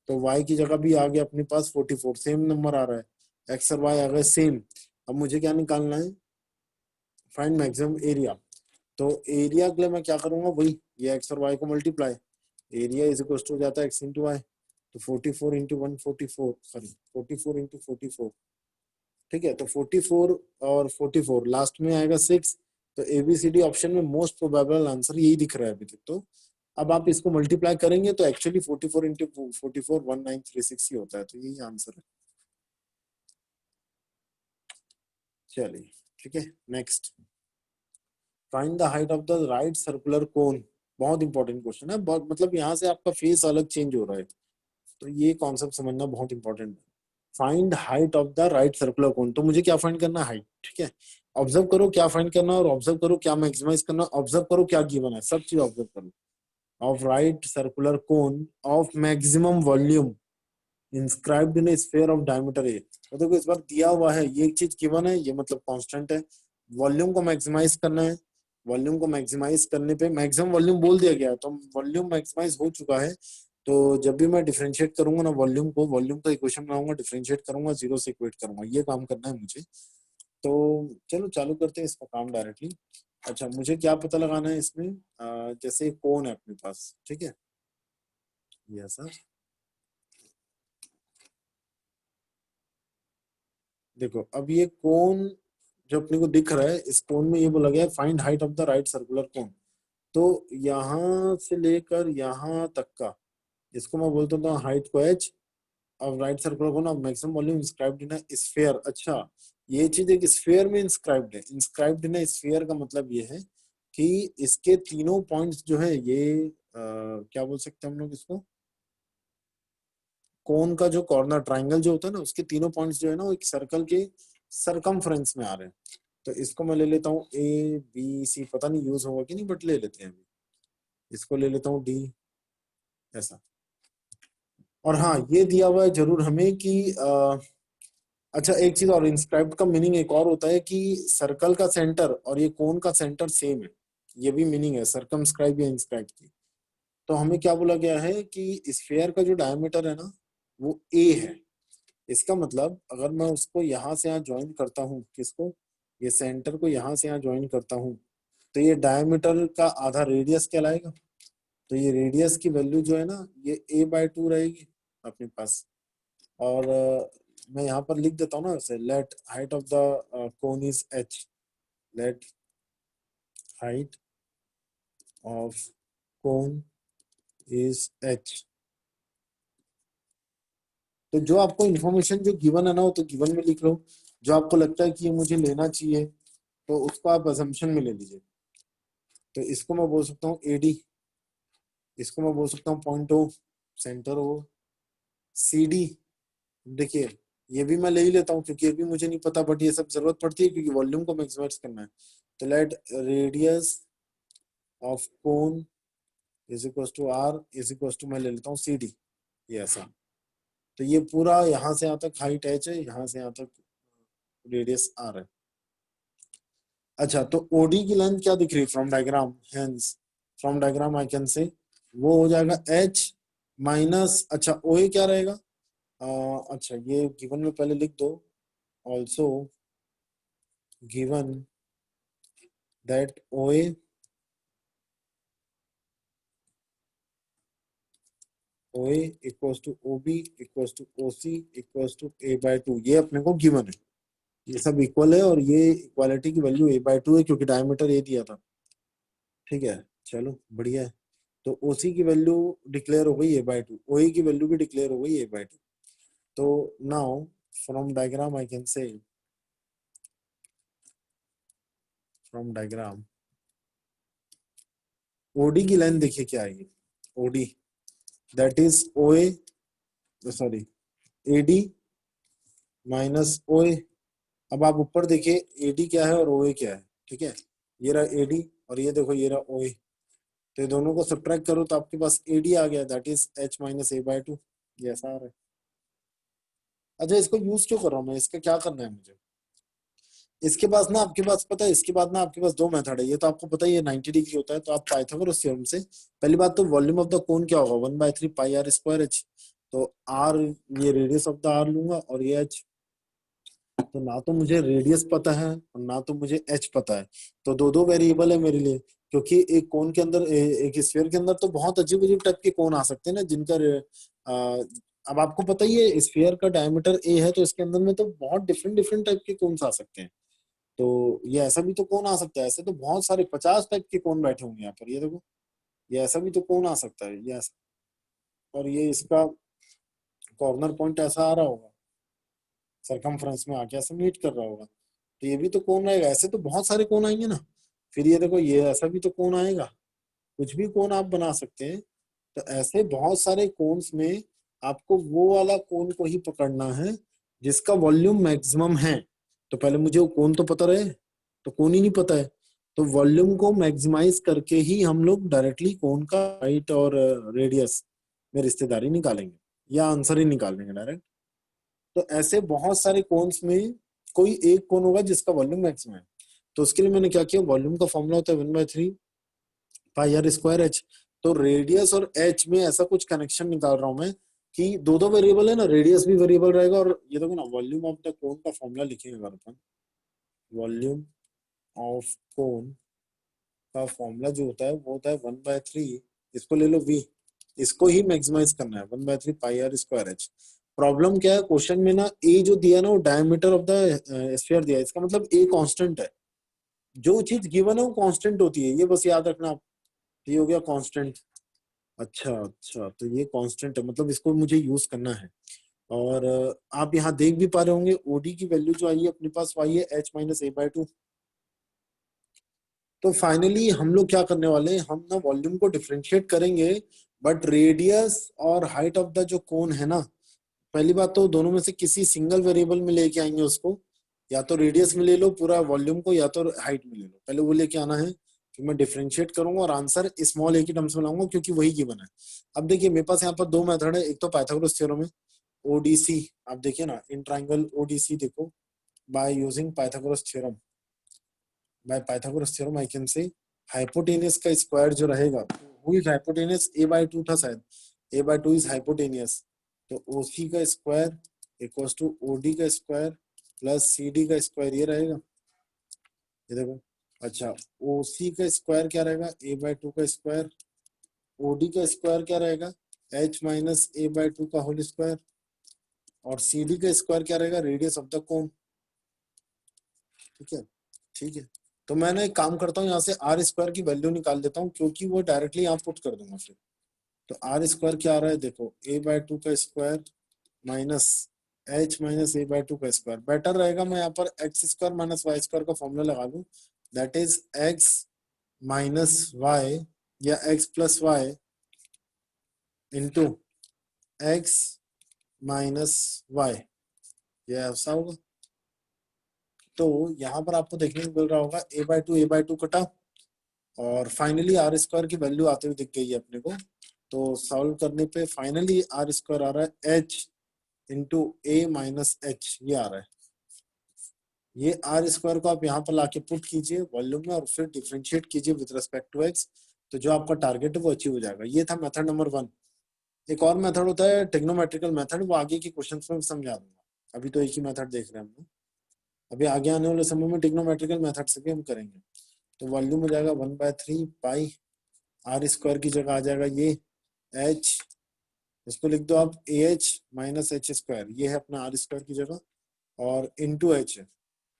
तो y की जगह भी आ गया अपने पास 44, सेम नंबर आ रहा है, x और y आ गए सेम। अब मुझे क्या निकालना है, फाइंड मैक्सिमम एरिया। तो एरिया के लिए मैं क्या करूंगा, वही ये एक्स और वाई को multiply, area is equal to हो जाता है एक्स इंटू वाई। तो 44 इंटू 144, सॉरी 44 इंटू 44, ठीक है। तो 44 और 44 लास्ट में आएगा 6। तो एबीसीडी ऑप्शन में मोस्ट प्रोबेबल आंसर यही दिख रहा है अभी तक। तो अब आप इसको मल्टीप्लाई करेंगे तो एक्चुअली 44 इंटू 44 1936 ही होता है, तो यही आंसर है। चलिए ठीक है, next, find the height of the right circular cone. बहुत इंपॉर्टेंट क्वेश्चन है, बहुत मतलब यहाँ से आपका फेस अलग चेंज हो रहा है, तो ये कॉन्सेप्ट समझना बहुत इंपॉर्टेंट है। Find height of the right circular cone, तो मुझे क्या फाइंड करना है, हाइट, ठीक है। ऑब्जर्व करो क्या फाइंड करना है, और ऑब्जर्व करो क्या मैक्सिमाइज करना, ऑब्जर्व करो क्या गिवन है, सब चीज ऑब्जर्व करो। Of right circular cone of maximum volume inscribed in sphere of diameter ए। तो देखो इस बार दिया हुआ है, ये चीज गिवन है, ये मतलब कांस्टेंट है। वॉल्यूम को मैक्सिमाइज करना है, वॉल्यूम को मैक्सिमाइज करने पे मैक्सिमम वॉल्यूम बोल दिया गया है, तो वॉल्यूम मैक्सिमाइज हो चुका है। तो जब भी मैं डिफरेंशिएट करूंगा ना वॉल्यूम को, वॉल्यूम का इक्वेशन बनाऊंगा, डिफरेंशिएट करूंगा, जीरो से इक्वेट करूंगा, ये काम करना है मुझे। तो चलो चालू करते हैं इसका काम डायरेक्टली। अच्छा, मुझे क्या पता लगाना है इसमें, जैसे कोन है अपने पास, ठीक है, ये ऐसा। देखो अब ये कोन जो अपने को दिख रहा है, इस कोन में ये बोला गया है find height of the right circular cone. तो यहाँ से लेकर यहाँ तक का, इसको मैं बोलता हूँ हाइट को एच, अब right circular cone of maximum volume inscribed in sphere. अच्छा, ये चीज एक स्फीयर में इंस्क्राइब्ड है। इंस्क्राइब्ड इन स्फीयर का मतलब ये है कि इसके तीनों पॉइंट्स जो है ये क्या बोल सकते हैं हम लोग इसको, कोन का जो कॉर्नर ट्राइंगल जो होता है ना, उसके तीनों पॉइंट्स जो है ना वो एक सर्कल के सरकमफ्रेंस में आ रहे हैं। तो इसको मैं ले लेता हूँ ए बी सी, पता नहीं यूज होगा कि नहीं, बट ले लेते हैं अभी। इसको ले लेता हूँ डी, ऐसा। और हाँ, ये दिया हुआ है जरूर हमें कि अच्छा एक चीज और, इंस्क्राइब्ड का मीनिंग एक और होता है कि सर्कल का सेंटर और ये कोन का सेंटर सेम है। ये भी मीनिंग है सर्कमस्क्राइब या इंस्क्राइब की। तो हमें क्या बोला गया है कि स्फीयर का जो डायमीटर है ना वो ए है। इसका मतलब अगर मैं उसको यहाँ से यहाँ ज्वाइन करता हूँ, किसको, ये सेंटर को यहाँ से यहाँ ज्वाइन करता हूँ, तो ये डायमीटर का आधा रेडियस कहलाएगा। तो ये रेडियस की वैल्यू जो है ना ये a/2 रहेगी अपने पास। और मैं यहाँ पर लिख देता हूँ ना वैसे, let height of the cone is h, let height of cone is h। तो जो आपको इन्फॉर्मेशन जो गिवन है ना वो तो गिवन में लिख लो, जो आपको लगता है कि ये मुझे लेना चाहिए तो उसको आप असम्पशन में ले लीजिए। तो इसको मैं बोल सकता हूँ एडी, इसको मैं बोल सकता हूँ point O, centre O, C D. देखिए ये भी मैं ले ही लेता हूँ क्योंकि ये भी मुझे नहीं पता, बट ये सब जरूरत पड़ती है क्योंकि वॉल्यूम को मैक्सिमाइज करना है। तो let radius of cone is equal to r is equal to, मैं ले लेता हूँ सी डी, ये ऐसा। तो ये पूरा यहाँ से यहाँ तक हाइट एच है, यहाँ से यहाँ तक रेडियस आर है। अच्छा, तो ओडी की लेंथ क्या दिख रही है from diagram, hence from diagram I can से वो हो जाएगा एच माइनस, अच्छा ओ ए क्या रहेगा, अच्छा ये गिवन में पहले लिख दो, also given that O A O A equals to O B equals to O C equals to a/2, ये अपने को गिवन है। ये सब इक्वल है और ये इक्वालिटी की वैल्यू a/2 है क्योंकि डायमीटर ए दिया था। ठीक है, चलो बढ़िया है। तो ओसी की वैल्यू डिक्लेयर हो गई a/2, ओए की वैल्यू भी डिक्लेयर हो गई a/2। तो now from diagram I can say, from diagram OD की लाइन देखिए क्या आएगी, OD that is OA, sorry AD minus OA. अब आप ऊपर देखिए एडी क्या है और ओए क्या है, ठीक है, ये रहा एडी और ये देखो ये रहा ओए। तो ये दोनों को सब्ट्रैक्ट करो तो आपके पास एडी आ गया, that is H minus a/2, ये ऐसा आ रहा है। अच्छा, इसको यूज क्यों कर रहा हूँ मैं, इसका क्या करना है मुझे, इसके पास ना आपके पास पता है, इसके बाद ना आपके पास दो मेथड है, ये तो आपको पता ही है 90 डिग्री होता है। तो आप पाइथागोरस थ्योरम से पहली बात तो वॉल्यूम ऑफ द कोन क्या होगा, 1/3 पाई आर स्क्वायर एच। तो आर, ये रेडियस ऑफ द आर लूंगा और ये एच। तो ना तो मुझे रेडियस पता है और ना तो मुझे एच पता है, तो दो दो वेरिएबल है मेरे लिए। क्योंकि एक कोन के अंदर एक स्फीयर के अंदर तो बहुत अजीब अजीब टाइप के कोन आ सकते हैं ना जिनका आ, अब आपको पता ही है स्फीयर का डायमीटर ए है, तो इसके अंदर में तो बहुत डिफरेंट डिफरेंट टाइप के कोन्स आ सकते हैं। तो ये ऐसा भी तो कौन आ सकता है, ऐसे तो बहुत सारे 50 टाइप के कौन बैठे होंगे यहाँ पर, ये देखो ये ऐसा भी तो कौन आ सकता है, ये ऐसा। और ये इसका कॉर्नर पॉइंट ऐसा आ रहा होगा, सरकमफ्रेंस में आके ऐसा मीट कर रहा होगा, तो ये भी तो कौन आएगा, ऐसे तो बहुत सारे कौन आएंगे ना। फिर ये देखो ये ऐसा भी तो कौन आएगा, कुछ भी कौन आप बना सकते हैं। तो ऐसे बहुत सारे कोन्स में आपको वो वाला कोन को ही पकड़ना है जिसका वॉल्यूम मैक्सिमम है। तो पहले मुझे वो कोन तो पता रहे, तो कोन ही नहीं पता है। तो वॉल्यूम को मैक्सिमाइज करके ही हम लोग डायरेक्टली कोन का हाइट और रेडियस में रिश्तेदारी निकालेंगे या आंसर ही निकाल लेंगे डायरेक्ट। तो ऐसे बहुत सारे कोन्स में कोई एक कोन होगा जिसका वॉल्यूम मैक्सिमम है। तो उसके लिए मैंने क्या किया, वॉल्यूम का फॉर्मूला होता है 1/3 पाई आर स्क्वायर एच। तो रेडियस और एच में ऐसा कुछ कनेक्शन निकाल रहा हूं मैं कि दो दो वेरिएबल है ना, रेडियस भी वेरिएबल रहेगा। और ये देखो ना, वॉल्यूम ऑफ द कोन का फॉर्मूला लिखेंगे अगर अपन, वॉल्यूम ऑफ कोन का फॉर्मूला जो होता है वो होता है 1/3, इसको ले लो v, इसको ही मैक्सिमाइज करना है, 1/3 पाई आर स्क्वायर एच। प्रॉब्लम क्या है क्वेश्चन में ना, ए जो दिया ना वो डायमीटर ऑफ द स्फीयर दिया है, इसका मतलब ए कांस्टेंट है। जो चीज गिवन है वो कांस्टेंट होती है, ये बस याद रखना आप। ये हो गया कांस्टेंट। अच्छा अच्छा, तो ये कांस्टेंट है, मतलब इसको मुझे यूज करना है। और आप यहाँ देख भी पा रहे होंगे ओडी की वैल्यू जो आई है अपने पास वो आई है h-a/2। तो फाइनली हम लोग क्या करने वाले हैं, हम ना वॉल्यूम को डिफरेंशिएट करेंगे, बट रेडियस और हाइट ऑफ द जो कोन है ना, पहली बात तो दोनों में से किसी सिंगल वेरिएबल में लेके आएंगे उसको, या तो रेडियस में ले लो पूरा वॉल्यूम को, या तो हाइट में ले लो, पहले वो लेके आना है। फिर मैं डिफरेंशिएट करूंगा और आंसर स्मॉल ए की टर्म्स में लाऊंगा क्योंकि वही गिवन है। अब देखिए मेरे पास यहाँ पर दो मेथड है, एक तो पाइथागोरस थ्योरम है, ओडीसी, आप देखिए ना इन ट्राइंगल ओडीसी देखो, by using Pythagoras theorem, by Pythagoras theorem I can से हाइपोटेनियस का स्क्वायर जो रहेगा, हु इज हाइपोटेनियस, a/2 था शायद, a/2 इज हाइपोटेनियस, तो ओसी का स्क्वायर इक्वल्स टू ओडी का स्क्वायर प्लस सीडी का स्क्वायर, ये रहेगा। ये देखो, अच्छा ओसी का स्क्वायर क्या रहेगा, a/2 का स्क्वायर, ओडी का स्क्वायर क्या रहेगा, h-a/2 का होल स्क्वायर, और सीडी का स्क्वायर क्या रहेगा, रेडियस ऑफ द कोन। ठीक है, ठीक है। तो मैं ना एक काम करता हूँ, यहाँ से आर स्क्वायर की वैल्यू निकाल देता हूँ क्योंकि वो डायरेक्टली यहाँ पुट कर दूंगा फिर। तो आर स्क्वायर क्या आ रहा है, देखो a/2 का स्क्वायर माइनस h-a/2 का स्क्वायर, बेटर रहेगा मैं यहाँ पर X square minus Y square का फॉर्मूला लगा लूँ, that is X minus Y या X plus Y into X minus Y, ये ऐसा होगा। तो यहाँ पर आपको देखने को मिल रहा होगा a/2 कटा, और फाइनली आर स्क्वायर की वैल्यू आते हुए दिख गई है अपने को। तो सॉल्व करने पे फाइनली आर स्क्वायर आ रहा है h इंटू ए माइनस एच, ये आ रहा है। ये आर स्क्वायर को आप यहाँ पर लाके पुट कीजिए वॉल्यूम में और फिर डिफरेंशिएट कीजिए विद रिस्पेक्ट टू एक्स, तो जो आपका टारगेट है वो अचीव हो जाएगा। ये था मेथड नंबर 1। एक और मेथड होता है टेक्नोमेट्रिकल मेथड, वो आगे की क्वेश्चन में समझा दूंगा, अभी तो एक ही मेथड देख रहे हैं हम लोग। अभी आगे आने वाले समय में टिग्नोमेट्रिकल मेथड से भी हम करेंगे। तो वॉल्यूम हो जाएगा 1/3 पाई, आर स्क्वायर की जगह आ जाएगा ये h, इसको लिख दो आप ah माइनस एच स्क्वायर, ये है अपना आर स्क्वायर की जगह, और इंटू एच है।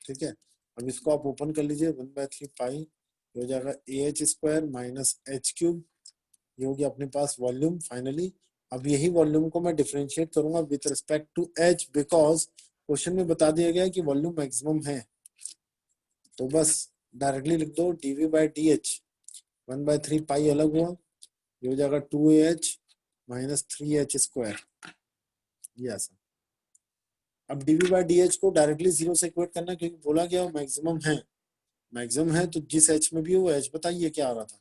ठीक है, अब इसको आप ओपन कर लीजिए, 1/3 पाई, हो जाएगा ah square minus H cube, ये हो गया अपने पास वॉल्यूम फाइनली। अब यही वॉल्यूम को मैं डिफरेंशिएट करूंगा with respect to h, because question में बता दिया गया है कि वॉल्यूम मैक्सिमम है। तो बस डायरेक्टली लिख दो dv/dh, 1/3 पाई अलग हुआ, ये हो जाएगा 2ah माइनस 3h स्क्वायर, ये ऐसा। अब dv/dh को डायरेक्टली जीरो से इक्वेट करना क्योंकि बोला गया मैक्सिमम है, मैक्सिमम है तो जिस h में भी वो h बताइए क्या आ रहा था।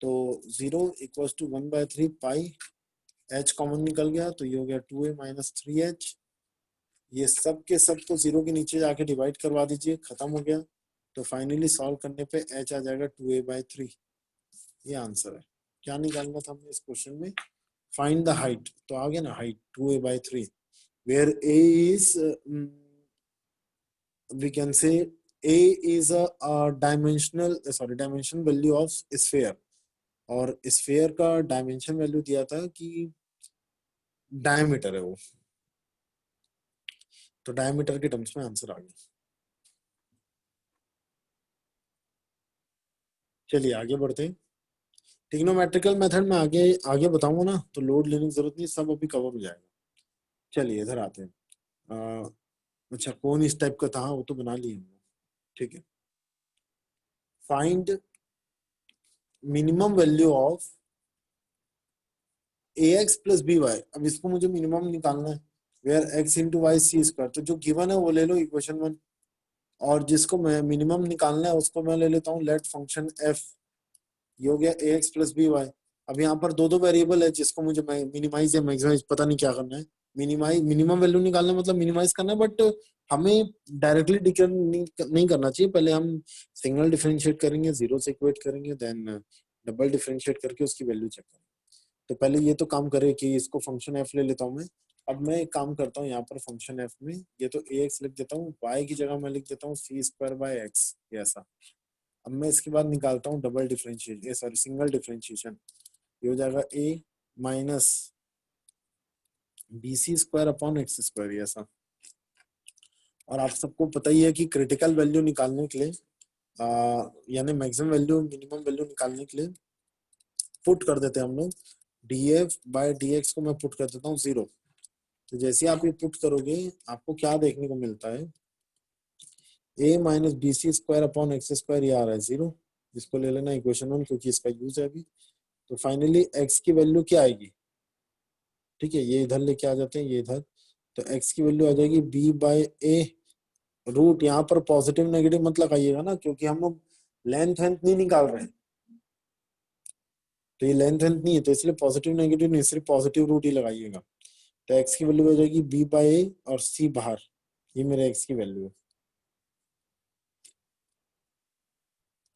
तो 0 equals to 1/3 pi, h common निकल गया तो ये हो गया 2a माइनस 3h, ये सब के सब को जीरो के नीचे जाके डिवाइड करवा दीजिए, खत्म हो गया। तो फाइनली सॉल्व करने पे h आ जाएगा 2a/3, ये आंसर है। क्या निकालना था हमने इस क्वेश्चन में, फाइंड द हाइट, तो आ गया ना height 2a/3, where a is we can say a is a dimension value of sphere, और स्फीयर का डायमेंशन वैल्यू दिया था कि डायमीटर है वो, तो डायमीटर के टर्म्स में आंसर आ गया। चलिए आगे बढ़ते हैं। ट्रिग्नोमेट्रिकल मेथड में आगे आगे बताऊंगा ना, तो लोड लेने की जरूरत नहीं, सब अभी कवर हो जाएगा। चलिए इधर आते हैं। अच्छा कौन इस टाइप का था, वो तो बना लिए हम लोग। ठीक है, find minimum value of ax plus b y, अब इसको मुझे मिनिमम निकालना है, where x into y c square, तो जो गिवन है वो ले लो इक्वेशन 1, और जिसको मैं मिनिमम निकालना है उसको मैं ले लेता हूँ लेट फंक्शन f, ये हो गया ax प्लस बी वाई। अब यहाँ पर दो दो वेरिएबल है जिसको मुझे मिनिमाइज या मैक्सिमाइज पता नहीं क्या करना है, मिनिमाइज मिनिमम वैल्यू निकालना मतलब मिनिमाइज करना है, बट हमें डायरेक्टली डिक्लेयर नहीं करना चाहिए, पहले हम सिंगल डिफरेंशिएट करेंगे, जीरो से इक्वेट करेंगे, देन डबल डिफरेंशिएट करके उसकी वैल्यू चेक करो। तो पहले ये तो काम करे कि इसको फंक्शन एफ ले लेता हूँ मैं। अब मैं एक काम करता हूँ, यहाँ पर फंक्शन एफ में ये तो ए एक्स लिख देता हूँ, वाई की जगह मैं लिख देता हूँ सी स्क्वायर बाय एक्स, ऐसा। अब मैं इसके बाद निकालता हूँ double differentiation, sorry single differentiation. ये हो जाएगा A minus B C square upon X square, ऐसा। और आप सबको पता ही है कि क्रिटिकल वैल्यू निकालने के लिए यानी मैक्सिमम वैल्यू मिनिमम वैल्यू निकालने के लिए पुट कर देते हैं हम लोग, d f by D x को मैं पुट कर देता हूँ 0। तो जैसे आप ये पुट करोगे आपको क्या देखने को मिलता है, A minus B C square upon X square, ये आ रहा है 0। इसको ले लेना इक्वेशन 1 क्योंकि इसका यूज है अभी। तो फाइनली एक्स की वैल्यू क्या आएगी, ठीक है, ये इधर लेके आ जाते हैं, ये इधर। तो एक्स की वैल्यू आ जाएगी बी बाय ए रूट, यहाँ पर पॉजिटिव नेगेटिव मत लगाइएगा ना, क्योंकि हम लोग लेंथ वेंथ नहीं निकाल रहे हैं। तो ये लेंथ वेंथ नहीं है, तो इसलिए पॉजिटिव नेगेटिव नहीं, सिर्फ पॉजिटिव रूट ही लगाइएगा। तो एक्स की वैल्यू हो जाएगी बी बाय ए और सी बाहर, ये मेरे एक्स की वैल्यू है।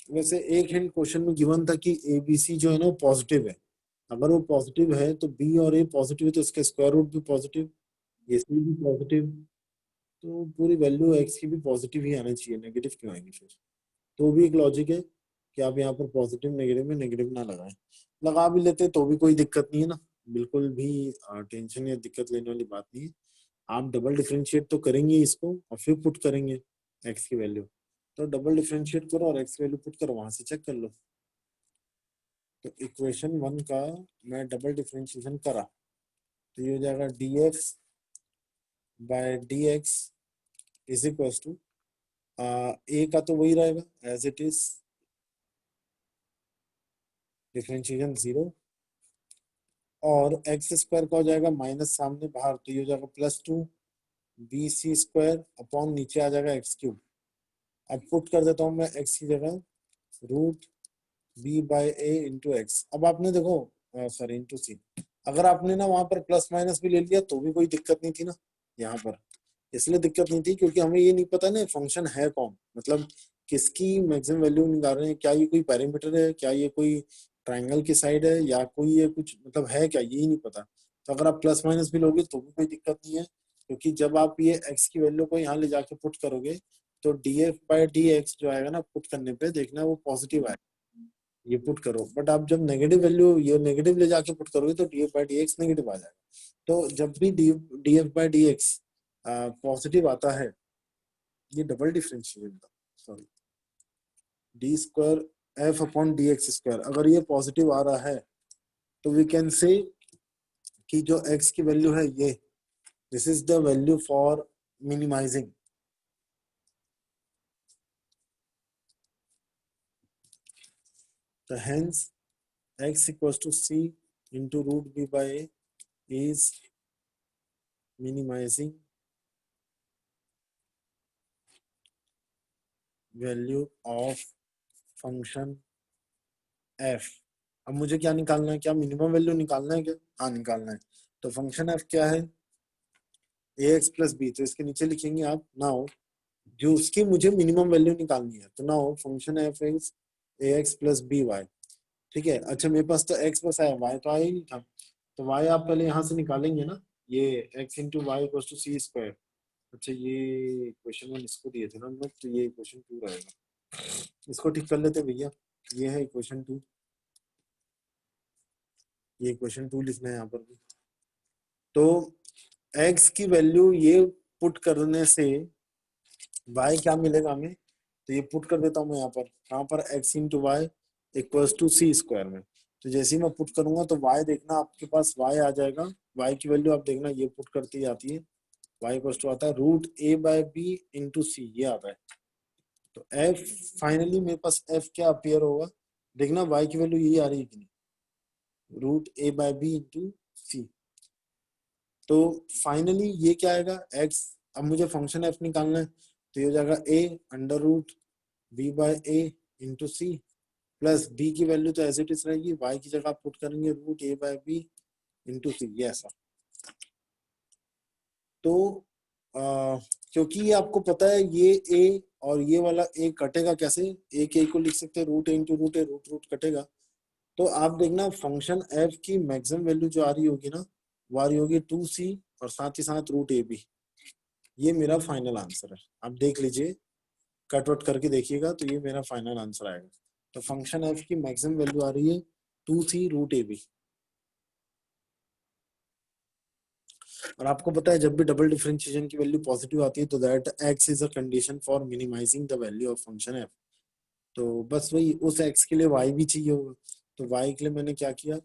वैसे एक हिंट क्वेश्चन में गिवन था कि ए बी सी जो है ना वो पॉजिटिव है। अगर वो पॉजिटिव है तो बी और ए पॉजिटिव है, तो इसका स्क्वायर रूट भी पॉजिटिव, ए सी भी पॉजिटिव। तो पूरी वैल्यू एक्स की भी पॉजिटिव ही आना चाहिए, नेगेटिव क्यों आएगी फिर। तो भी एक लॉजिक है कि आप यहाँ पर पॉजिटिव नेगेटिव में नेगेटिव ना लगाएं। लगा भी लेते तो भी कोई दिक्कत नहीं है ना, बिल्कुल भी टेंशन या दिक्कत लेने वाली बात नहीं है। आप डबल डिफरेंशिएट तो करेंगे इसको और फिर पुट करेंगे एक्स की वैल्यू। तो डबल डिफरेंशिएट करो और एक्स वैल्यू पुट करो, वहां से चेक कर लो। तो इक्वेशन 1 का मैं डबल डिफरेंशिएशन करा, तो ये हो जाएगा D X by D X is equal to, A का तो वही रहेगा एज इट इज, डिफरेंशिएशन 0, और एक्स स्क्वायर का हो जाएगा माइनस सामने बाहर, तो ये हो जाएगा +2 बी सी स्क्वायर अपॉन नीचे आ जाएगा एक्स क्यूब। अब पुट कर देता हूँ मैं एक्स की जगह root b by a into x. अब आपने देखो, सॉरी इंटू सी, अगर आपने ना वहां पर प्लस माइनस भी ले लिया तो भी कोई दिक्कत नहीं थी ना यहाँ पर। इसलिए दिक्कत नहीं थी क्योंकि हमें ये नहीं पता ना फंक्शन है कौन, मतलब किसकी मैक्सिमम वैल्यू निकाल रहे हैं, क्या ये कोई पैरामीटर है, क्या ये कोई ट्राइंगल की साइड है, या कोई ये कुछ मतलब है क्या, यही नहीं पता। तो अगर आप प्लस माइनस भी लोगे तो भी कोई दिक्कत नहीं है, क्योंकि जब आप ये एक्स की वैल्यू को यहाँ ले जाके पुट करोगे तो D f by D x जो आएगा ना पुट करने पे, देखना वो पॉजिटिव आएगा। ये पुट करो, बट आप जब नेगेटिव वैल्यू ये नेगेटिव ले जाके पुट करोगे तो D F by D X negative आ जाएगा। तो जब भी D F by D X positive आता है, ये डबल डिफरेंशिएशन था, sorry, D square F upon D x square, अगर ये पॉजिटिव आ रहा है तो वी कैन से कि जो एक्स की वैल्यू है ये, this is the value for minimising. तो hence x equals to c into root b by a is minimizing value of function f। अब मुझे क्या निकालना है, क्या मिनिमम वैल्यू निकालना है क्या, हाँ निकालना है। तो फंक्शन f क्या है, ए एक्स प्लस बी, तो इसके नीचे लिखेंगे आप नाउ जो उसकी मुझे मिनिमम वैल्यू निकालनी है, तो now function f is a x plus b y. ठीक है, अच्छा मेरे पास तो एक्स बस आया, वाई तो आया ही नहीं था। तो वाई आप पहले यहाँ से निकालेंगे ना, ये x into y equals to c square. अच्छा ये क्वेश्चन 1 इसको दिए थे ना हम लोग, तो ये क्वेश्चन 2 रहेगा, इसको ठीक कर लेते भैया। ये है क्वेश्चन 2, ये क्वेश्चन 2 लिखना है यहाँ पर भी। तो x की वैल्यू ये पुट करने से y क्या मिलेगा हमें, तो ये पुट कर देता हूँ मैं यहाँ पर, कहाँ पर x into y equals to c square में। तो जैसे ही मैं पुट करूंगा तो y देखना आपके पास y आ जाएगा, y की वैल्यू आप देखना ये पुट करती आती है, y इक्वल्स टू आता है root a by b into c, ये आता है। तो f फाइनली मेरे पास f क्या अपियर होगा, देखना y की वैल्यू यही आ रही है कि नहीं, root a by b into C. तो फाइनली ये क्या आएगा x, अब मुझे फंक्शन f निकालना है, तो ये हो जाएगा a under root b by a into c plus b की वैल्यू तो एज इट इज रहेगी, y की जगह आप पुट करेंगे root a by b into c, ये ऐसा। तो क्योंकि ये आपको पता है ये a और ये वाला a कटेगा कैसे, a के को लिख सकते हैं रूट ए इंटू रूट ए, रूट रूट कटेगा, तो आप देखना फंक्शन एफ की मैक्सिमम वैल्यू जो आ रही होगी ना, वो आ रही होगी 2c और साथ ही साथ रूट ए बी। ये मेरा फाइनल आंसर है, आप देख लीजिए, कटवट करके देखिएगा तो ये मेरा फाइनल आंसर आएगा। तो फंक्शन एफ की मैक्सिमम वैल्यू आ रही है 2c रूट ए बी। और आपको पता है जब भी डबल डिफरेंशिएशन की वैल्यू पॉजिटिव आती है तो that x is a condition for minimising the value of function f. तो बस वही उस एक्स के लिए वाई भी चाहिए होगा, तो वाई के लिए मैंने क्या किया,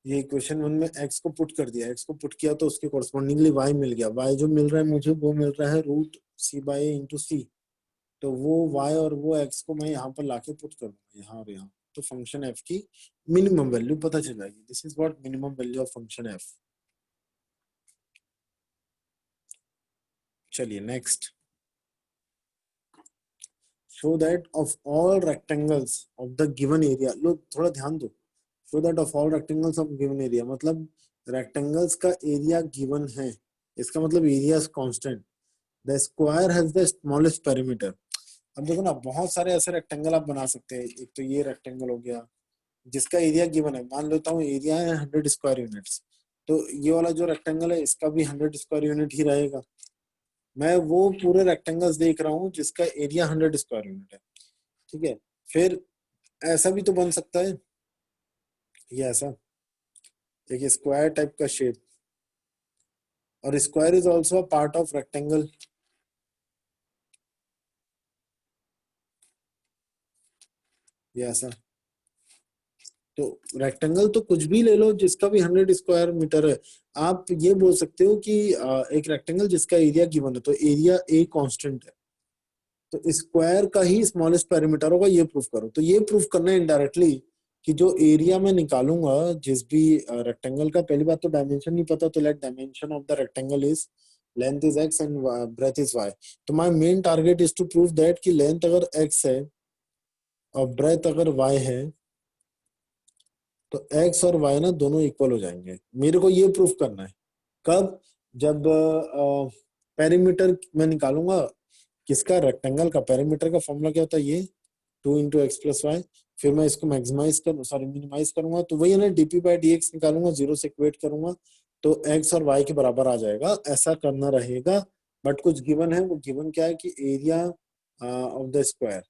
ये इक्वेशन वन में एक्स को पुट कर दिया, एक्स को पुट किया तो उसके कॉरस्पॉन्डिंगली वाई मिल गया। वाई जो मिल रहा है मुझे वो मिल रहा है root C by A into C. तो वो वाई और वो एक्स को मैं यहाँ पर लाके पुट करूंगा, यहाँ और यहाँ, तो फंक्शन एफ की मिनिमम वैल्यू पता चल जाएगी। This is what minimum value of function F. चलिए next, show that of all rectangles of the given area, लो थोड़ा ध्यान दो, show that of all rectangles of given area मतलब rectangles का एरिया गिवन है, इसका मतलब area constant. The square has the smallest perimeter. अब देखो ना, बहुत सारे ऐसे रेक्टेंगल आप बना सकते हैं। एक तो ये रेक्टेंगल हो गया जिसका एरिया गिवन है, मान लेता हूँ एरिया है 100 स्क्वायर यूनिट्स, तो ये वाला जो रेक्टेंगल है इसका भी 100 स्क्वायर यूनिट ही रहेगा। मैं वो पूरे रेक्टेंगल्स देख रहा हूँ जिसका एरिया 100 स्क्वायर यूनिट है, ठीक है। फिर ऐसा भी तो बन सकता है, ये ऐसा एक स्क्वायर टाइप का शेप, और square is also a part of rectangle. ये ऐसा, तो रेक्टेंगल तो कुछ भी ले लो जिसका भी 100 स्क्वायर मीटर है। आप ये बोल सकते हो कि एक रेक्टेंगल जिसका एरिया गिवन है तो एरिया ए कांस्टेंट है, तो स्क्वायर का ही स्मॉलेस्ट पेरीमीटर होगा, ये प्रूफ करो। तो ये प्रूफ करना है इनडायरेक्टली कि जो एरिया मैं निकालूंगा जिस भी रेक्टेंगल का, पहली बात तो डायमेंशन नहीं पता, तो let dimension of the rectangle is length is x and breadth is Y. तो my main target is to prove that कि लेंथ अगर एक्स है और ब्रेथ अगर वाई है तो एक्स और वाई ना दोनों इक्वल हो जाएंगे। मेरे को ये प्रूफ करना है। कब? जब पेरीमीटर मैं निकालूंगा किसका, रेक्टेंगल का। पेरीमीटर का फॉर्मूला क्या होता है, ये 2 × x + y। फिर मैं इसको मैक्सिमाइज कर सॉरी मिनिमाइज करूंगा तो वही है ना, डीपी बाई डी एक्स निकालूंगा, जीरो से इक्वेट करूंगा तो एक्स और वाई के बराबर आ जाएगा, ऐसा करना रहेगा। बट कुछ गिवन है, वो गिवन क्या है कि एरिया ऑफ द स्क्वायर,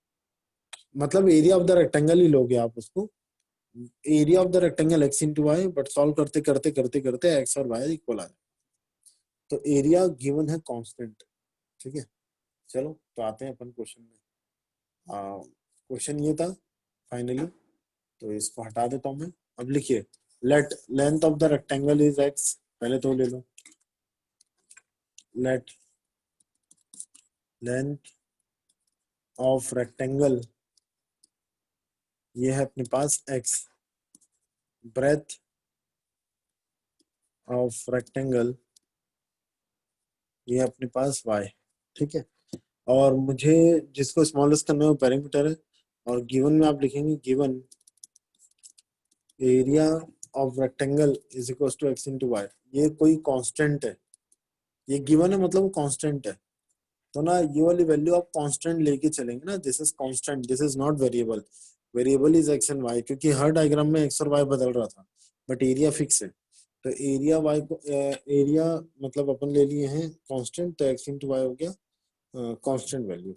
मतलब एरिया ऑफ द रेक्टेंगल ही लोगे आप उसको, area of the rectangle x into y, but solve करते करते करते करते एक्स और वाई इक्वल आ जाए। तो एरिया गिवन है कांस्टेंट, ठीक है। चलो तो आते हैं अपन क्वेश्चन में। क्वेश्चन ये था फाइनली, तो इसको हटा देता हूं मैं। अब लिखिए, late length of the rectangle is x, पहले तो ले लो, लेट लेंथ ऑफ रेक्टेंगल, ये है अपने पास एक्स, ब्रेथ ऑफ रेक्टेंगल ये है अपने पास वाई, ठीक है। और मुझे जिसको स्मॉलेस्ट करना है वो पेरीमीटर है, और गिवन में आप लिखेंगे given area of rectangle is equal to x into Y. ये कोई कांस्टेंट है, ये गिवन है मतलब वो कांस्टेंट है। तो ना ये वाली वैल्यू आप कांस्टेंट लेके चलेंगे ना, this is constant, this is not variable. Variable is x and y, क्योंकि हर डायग्राम में एक्स और वाई बदल रहा था, बट एरिया फिक्स है। तो एरिया वाई को एरिया मतलब अपन ले लिए हैं कांस्टेंट, तो एक्स इंटू वाई हो गया कांस्टेंट वैल्यू।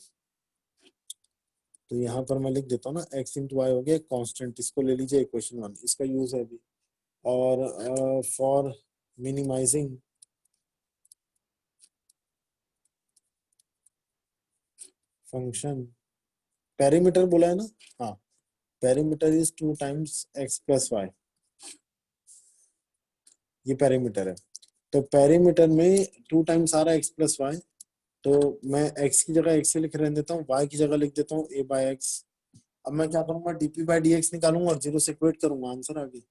तो यहाँ पर मैं लिख देता हूँ ना, एक्स इंटू वाई हो गया कांस्टेंट, इसको ले लीजिए इक्वेशन वन, इसका यूज है अभी। और फॉर मिनिमाइजिंग फंक्शन, पेरीमीटर बोला है ना, हाँ, पेरीमीटर इज 2 × x + y, ये पेरीमीटर है। तो पेरीमीटर में 2 टाइम्स आ रहा है x + y, तो मैं x की जगह x से लिख रहने देता हूँ, y की जगह लिख देता हूँ a/x। अब मैं क्या करूंगा, डीपी बाई डी एक्स निकालूंगा और जीरो से इक्वेट करूंगा, आंसर आ गया।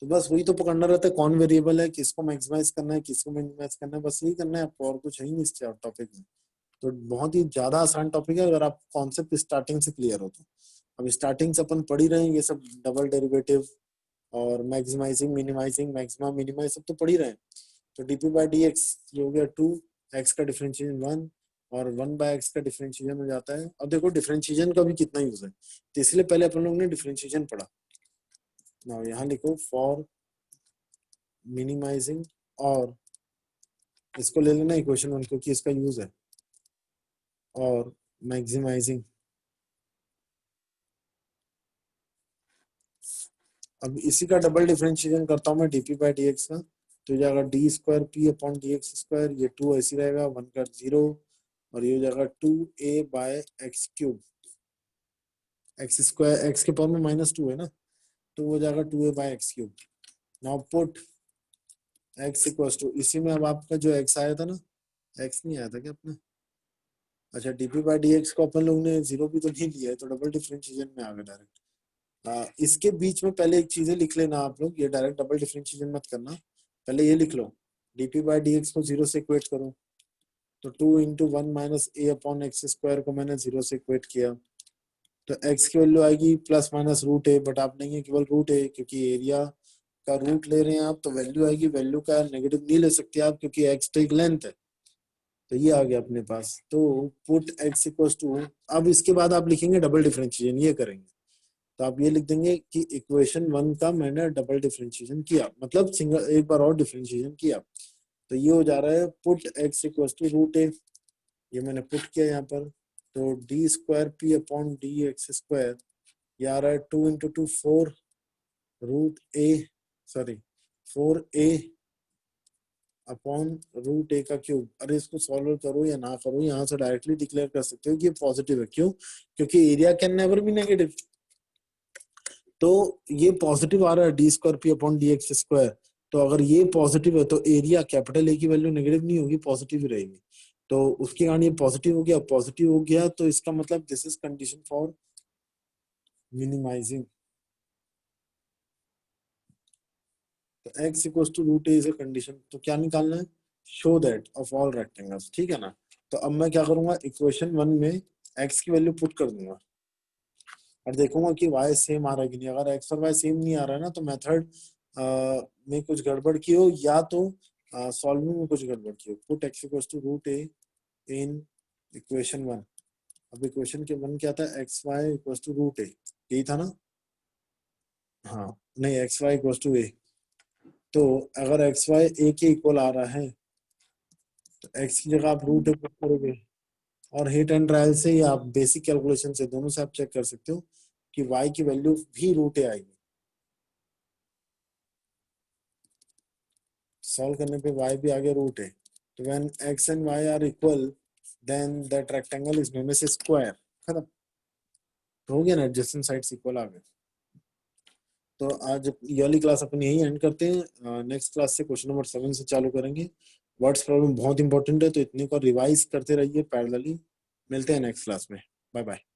तो बस वही तो पकड़ना रहता है, कौन वेरिएबल है, किसको मैक्सिमाइज करना है, किसको मिनिमाइज करना है, बस यही करना है आपको, और कुछ है ही नहीं इस टॉपिक में। तो बहुत ही ज्यादा आसान टॉपिक है अगर आप कॉन्सेप्ट स्टार्टिंग से क्लियर हो तो। अब स्टार्टिंग से अपन पढ़ ही रहे हैं ये सब, डबल डेरिवेटिव और मैक्सिमाइजिंग मिनिमाइजिंग मैक्सिमा मिनिमाइज सब तो पढ़ ही रहे हैं। तो डीपी बाई डी एक्स ये हो गया 2, एक्स का डिफरेंशिएशन 1, और 1/x का डिफरेंशिएशन हो जाता है। अब देखो डिफरेंशिएशन का भी कितना यूज है, तो इसलिए पहले अपन लोग ने डिफरेंशिएशन पढ़ा। नाउ यहाँ लिखो फॉर मिनिमाइजिंग, और इसको ले लेना इक्वेशन 1 क्योंकि इसका यूज है, और मैक्सिमाइजिंग। अब इसी का डबल डिफरेंशिएशन करता हूँ मैं डीपी बाई डी एक्स का, तो हो जाएगा D square P upon D x square, ये 2 ऐसी रहेगा, 1 का 0, और ये हो जाएगा 2a by x cube, x square x के पावर में -2 है ना, तो वो हो जाएगा 2a by x cube. Now put x equals to, इसी में अब आपका जो x आया था ना, x नहीं आया था क्या अपना, अच्छा डीपी बाई डी एक्स को अपन लोग ने जीरो भी तो नहीं लिया है, तो डबल डिफरेंशिएशन में आ गया डायरेक्ट। इसके बीच में पहले एक चीजें लिख लेना आप लोग, ये डायरेक्ट डबल डिफरेंशिएशन मत करना, पहले ये लिख लो, डीपी बाई डी एक्स को जीरो से इक्वेट करो, तो 2 इंटू 1 माइनस ए अपॉन एक्स स्क्वायर को मैंने जीरो से इक्वेट किया, तो x की वैल्यू आएगी plus minus root a, but आप नहीं है केवल रूट ए, क्योंकि एरिया का रूट ले रहे हैं आप, तो वैल्यू आएगी, वैल्यू का नेगेटिव नहीं ले सकते आप क्योंकि x तो एक लेंथ है, तो ये आ गया अपने पास। तो पुट x इक्वल्स टू, अब इसके बाद आप लिखेंगे डबल डिफरेंशिएशन, ये करेंगे, तो आप ये लिख देंगे कि इक्वेशन 1 का मैंने डबल डिफरेंशिएशन किया, मतलब सिंगल एक बार और डिफरेंशिएशन किया, तो ये हो जा रहा है put x equals to root A, ये मैंने पुट किया यहाँ पर, तो D square P upon D x square, ये आ रहा है 2 into 2 4 root A, sorry 4a upon root A का क्यूब। अरे इसको सॉल्व करो या ना करो, यहाँ से डायरेक्टली डिक्लेयर कर सकते हो कि ये पॉजिटिव है, क्यों, क्योंकि area can never be negative, तो ये पॉजिटिव आ रहा है D square P upon D x square, तो अगर ये पॉजिटिव है तो एरिया कैपिटल ए की वैल्यू नेगेटिव नहीं होगी, पॉजिटिव ही रहेगी, तो उसके कारण ये पॉजिटिव हो गया, पॉजिटिव हो गया, तो इसका मतलब this is condition for minimising, तो x equals to root a is a condition, तो क्या निकालना है, show that of all rectangles, ठीक है ना। तो अब मैं क्या करूंगा, इक्वेशन 1 में x की वैल्यू पुट कर दूंगा और देखूंगा कि y सेम आ रहा है कि नहीं, अगर x और y सेम नहीं आ रहा है ना, तो मेथड में कुछ गड़बड़ की हो, या तो सॉल्विंग में कुछ गड़बड़ की हो। Put x equals to root A in equation 1, अब इक्वेशन के 1 क्या था, X Y equals to root A, यही था ना, हाँ नहीं X Y equals to A, तो अगर एक्स वाई ए के इक्वल आ रहा है तो एक्स की जगह आप रूट ए पुट करोगे, और हिट एंड ट्रायल से या आप बेसिक कैलकुलेशन से, दोनों से आप चेक कर सकते हो कि वाई की वैल्यू भी रूट ए आएगी, सॉल्व करने पे वाई भी आ गया रूट ए, तो when x and y are equal then that rectangle is known as a square, खत्म, तो हो गया ना, एडजेसेंट साइड्स इक्वल आ गए। तो आज ये वाली क्लास अपन यही एंड करते हैं, नेक्स्ट क्लास से क्वेश्चन नंबर 7 से चालू करेंगे। वर्ड्स प्रॉब्लम बहुत इंपॉर्टेंट है, तो इतने को रिवाइज करते रहिए पैरेलली। मिलते हैं नेक्स्ट क्लास में, बाय बाय।